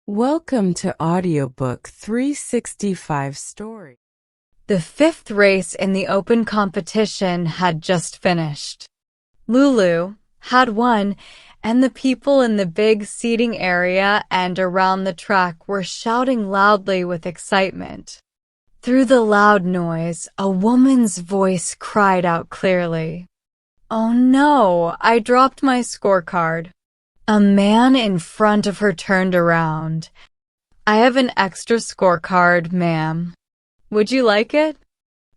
Welcome to Audiobook 365 Story. The fifth race in the open competition had just finished. Lulu had won, and the people in the big seating area and around the track were shouting loudly with excitement. Through the loud noise, a woman's voice cried out clearly, "Oh no, I dropped my scorecard." A man in front of her turned around. "I have an extra scorecard, ma'am. Would you like it?"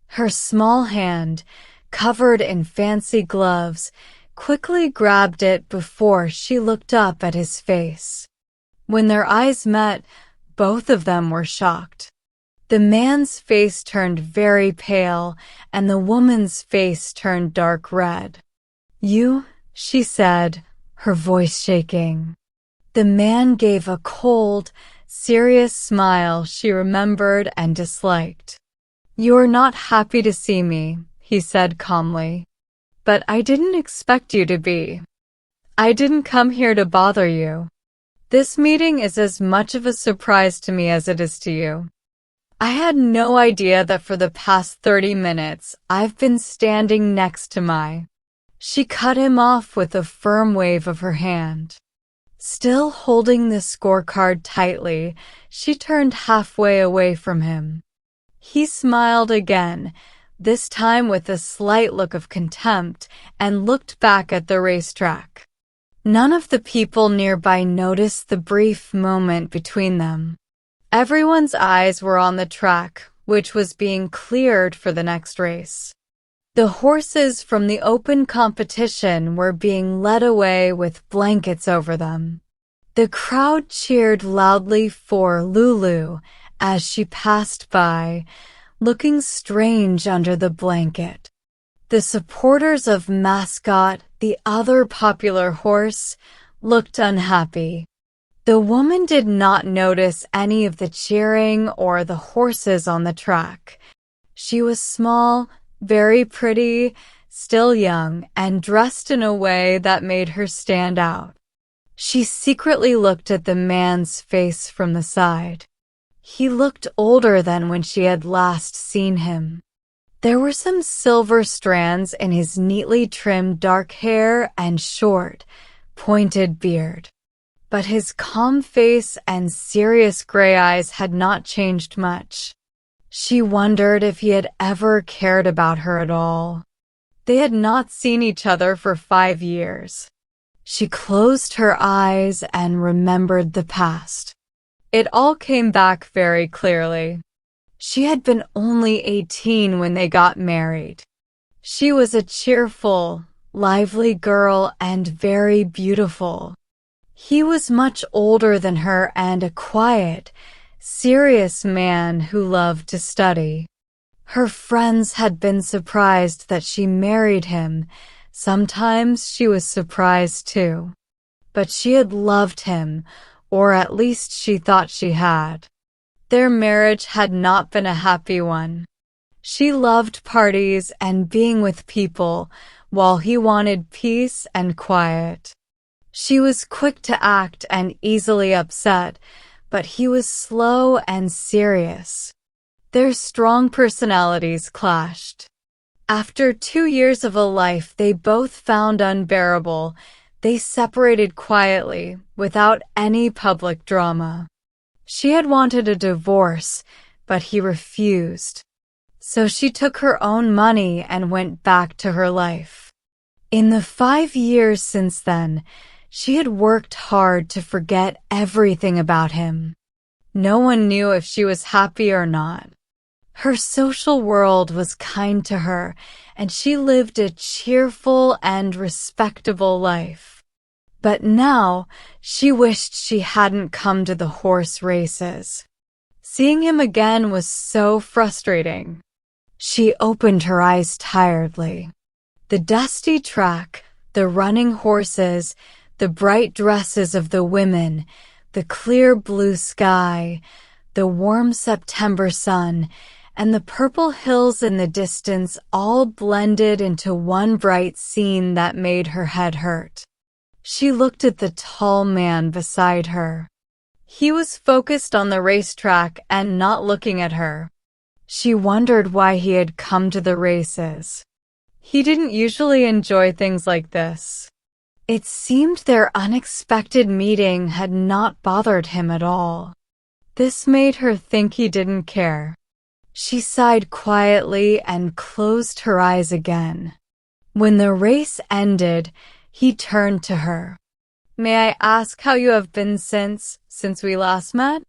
Her small hand, covered in fancy gloves, quickly grabbed it before she looked up at his face. When their eyes met, both of them were shocked. The man's face turned very pale, and the woman's face turned dark red. "You?" she said, her voice shaking. The man gave a cold, serious smile she remembered and disliked. "You're not happy to see me," he said calmly. "But I didn't expect you to be. I didn't come here to bother you. This meeting is as much of a surprise to me as it is to you. I had no idea that for the past 30 minutes I've been standing next to my..." She cut him off with a firm wave of her hand. Still holding the scorecard tightly, she turned halfway away from him. He smiled again, this time with a slight look of contempt, and looked back at the racetrack. None of the people nearby noticed the brief moment between them. Everyone's eyes were on the track, which was being cleared for the next race. The horses from the open competition were being led away with blankets over them. The crowd cheered loudly for Lulu as she passed by, looking strange under the blanket. The supporters of Mascot, the other popular horse, looked unhappy. The woman did not notice any of the cheering or the horses on the track. She was small, very pretty, still young, and dressed in a way that made her stand out. She secretly looked at the man's face from the side. He looked older than when she had last seen him. There were some silver strands in his neatly trimmed dark hair and short, pointed beard. But his calm face and serious gray eyes had not changed much. She wondered if he had ever cared about her at all. They had not seen each other for 5 years. She closed her eyes and remembered the past. It all came back very clearly. She had been only 18 when they got married. She was a cheerful, lively girl and very beautiful. He was much older than her and a quiet, serious man who loved to study. Her friends had been surprised that she married him. Sometimes she was surprised too. But she had loved him, or at least she thought she had. Their marriage had not been a happy one. She loved parties and being with people, while he wanted peace and quiet. She was quick to act and easily upset, but he was slow and serious. Their strong personalities clashed. After 2 years of a life they both found unbearable, they separated quietly, without any public drama. She had wanted a divorce, but he refused. So she took her own money and went back to her life. In the 5 years since then, she had worked hard to forget everything about him. No one knew if she was happy or not. Her social world was kind to her, and she lived a cheerful and respectable life. But now, she wished she hadn't come to the horse races. Seeing him again was so frustrating. She opened her eyes tiredly. The dusty track, the running horses, the bright dresses of the women, the clear blue sky, the warm September sun, and the purple hills in the distance all blended into one bright scene that made her head hurt. She looked at the tall man beside her. He was focused on the racetrack and not looking at her. She wondered why he had come to the races. He didn't usually enjoy things like this. It seemed their unexpected meeting had not bothered him at all. This made her think he didn't care. She sighed quietly and closed her eyes again. When the race ended, he turned to her. "May I ask how you have been since we last met?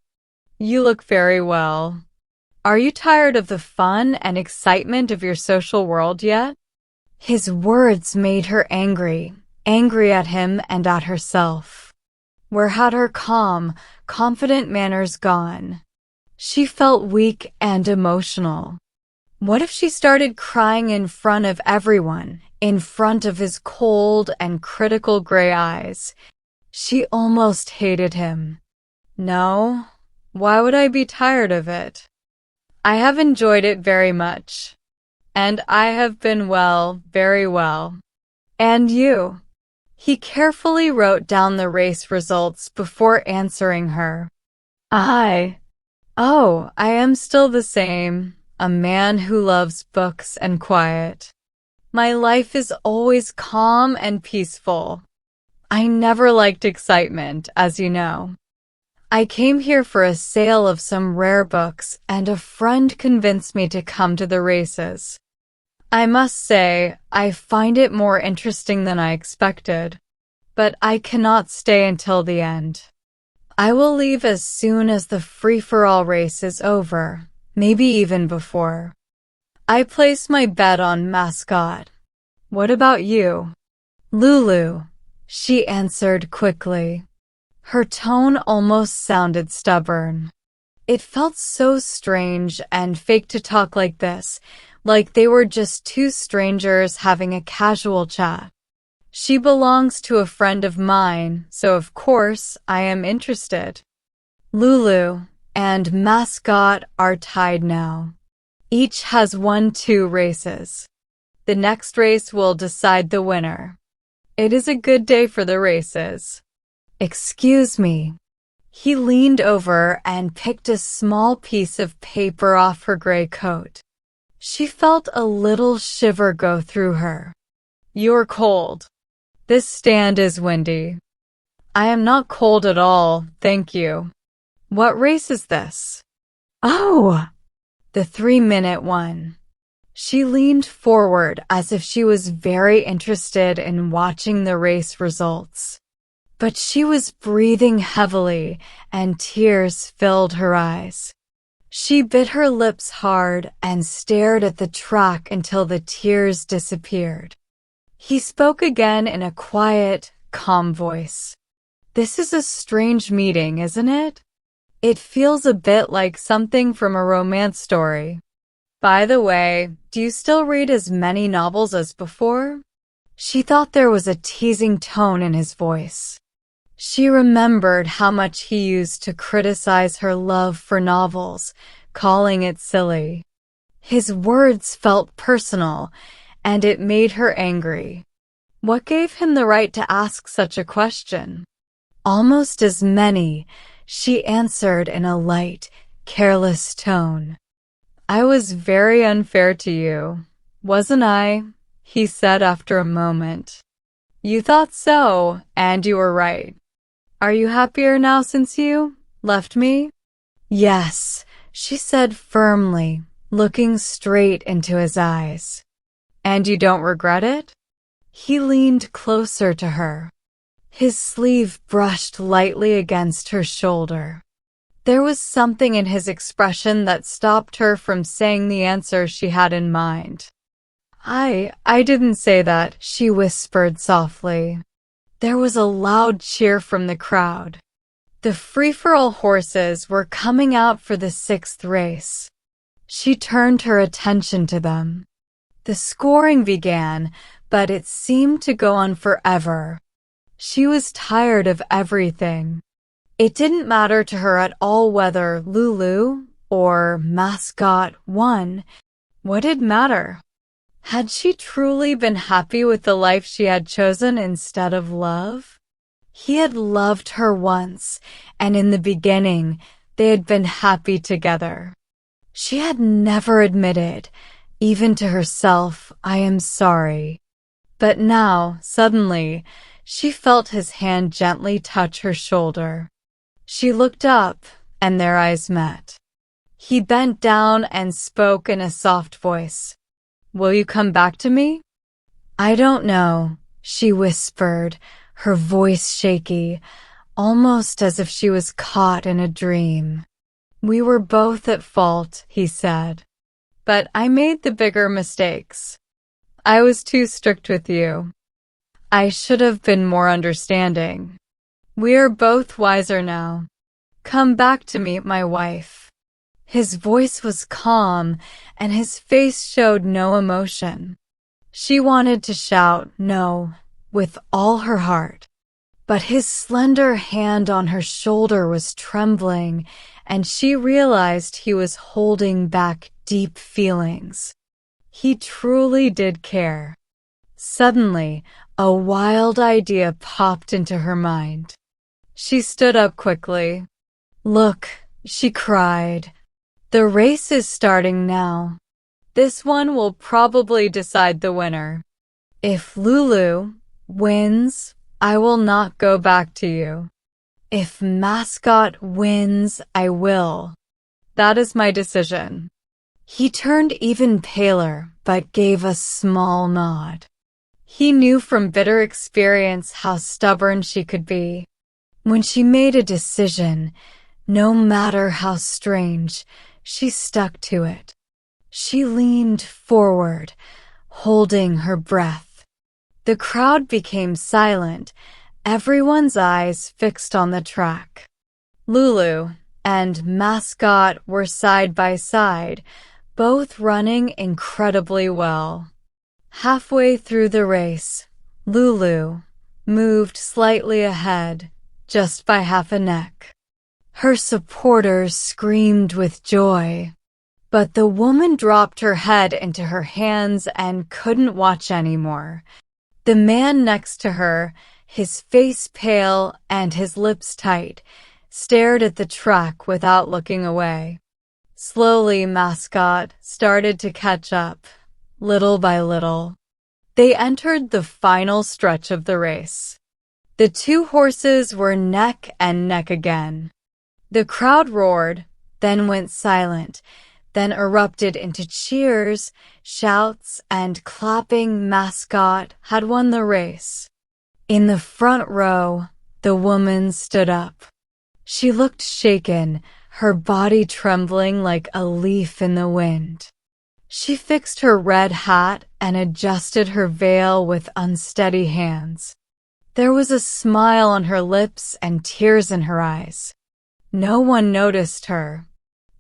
You look very well. Are you tired of the fun and excitement of your social world yet?" His words made her angry at him and at herself. Where had her calm, confident manners gone? She felt weak and emotional. What if she started crying in front of everyone, in front of his cold and critical gray eyes? She almost hated him. No, why would I be tired of it? I have enjoyed it very much. And I have been well, very well. And you? He carefully wrote down the race results before answering her. I am still the same, a man who loves books and quiet. My life is always calm and peaceful. I never liked excitement, as you know. I came here for a sale of some rare books, and a friend convinced me to come to the races. I must say, I find it more interesting than I expected, but I cannot stay until the end. I will leave as soon as the free-for-all race is over, maybe even before. I place my bet on Mascot. What about you? Lulu, she answered quickly. Her tone almost sounded stubborn. It felt so strange and fake to talk like this, like they were just two strangers having a casual chat. She belongs to a friend of mine, so of course I am interested. Lulu and Mascot are tied now. Each has won 2 races. The next race will decide the winner. It is a good day for the races. Excuse me. He leaned over and picked a small piece of paper off her gray coat. She felt a little shiver go through her. You're cold. This stand is windy. I am not cold at all, thank you. What race is this? Oh, the 3-minute one. She leaned forward as if she was very interested in watching the race results. But she was breathing heavily and tears filled her eyes. She bit her lips hard and stared at the track until the tears disappeared. He spoke again in a quiet, calm voice. This is a strange meeting, isn't it? It feels a bit like something from a romance story. By the way, do you still read as many novels as before? She thought there was a teasing tone in his voice. She remembered how much he used to criticize her love for novels, calling it silly. His words felt personal, and it made her angry. What gave him the right to ask such a question? Almost as many, she answered in a light, careless tone. I was very unfair to you, wasn't I? He said after a moment. You thought so, and you were right. Are you happier now since you left me? Yes, she said firmly, looking straight into his eyes. And you don't regret it? He leaned closer to her. His sleeve brushed lightly against her shoulder. There was something in his expression that stopped her from saying the answer she had in mind. I didn't say that, she whispered softly. There was a loud cheer from the crowd. The free-for-all horses were coming out for the 6th race. She turned her attention to them. The scoring began, but it seemed to go on forever. She was tired of everything. It didn't matter to her at all whether Lulu or Mascot won. What did matter? Had she truly been happy with the life she had chosen instead of love? He had loved her once, and in the beginning, they had been happy together. She had never admitted, even to herself, "I am sorry." But now, suddenly, she felt his hand gently touch her shoulder. She looked up, and their eyes met. He bent down and spoke in a soft voice. "Will you come back to me?" "I don't know," she whispered, her voice shaky, almost as if she was caught in a dream. "We were both at fault," he said. "But I made the bigger mistakes. I was too strict with you. I should have been more understanding. We are both wiser now. Come back to me, my wife." His voice was calm, and his face showed no emotion. She wanted to shout no with all her heart, but his slender hand on her shoulder was trembling, and she realized he was holding back deep feelings. He truly did care. Suddenly, a wild idea popped into her mind. She stood up quickly. "Look," she cried. "The race is starting now. This one will probably decide the winner. If Lulu wins, I will not go back to you. If Mascot wins, I will. That is my decision." He turned even paler, but gave a small nod. He knew from bitter experience how stubborn she could be. When she made a decision, no matter how strange, she stuck to it. She leaned forward, holding her breath. The crowd became silent, everyone's eyes fixed on the track. Lulu and Mascot were side by side, both running incredibly well. Halfway through the race, Lulu moved slightly ahead, just by half a neck. Her supporters screamed with joy, but the woman dropped her head into her hands and couldn't watch anymore. The man next to her, his face pale and his lips tight, stared at the track without looking away. Slowly, Mascot started to catch up, little by little. They entered the final stretch of the race. The two horses were neck and neck again. The crowd roared, then went silent, then erupted into cheers, shouts, and clapping. Mascot had won the race. In the front row, the woman stood up. She looked shaken, her body trembling like a leaf in the wind. She fixed her red hat and adjusted her veil with unsteady hands. There was a smile on her lips and tears in her eyes. No one noticed her.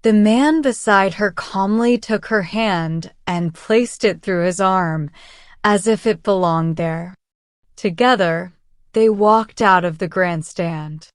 The man beside her calmly took her hand and placed it through his arm, as if it belonged there. Together, they walked out of the grandstand.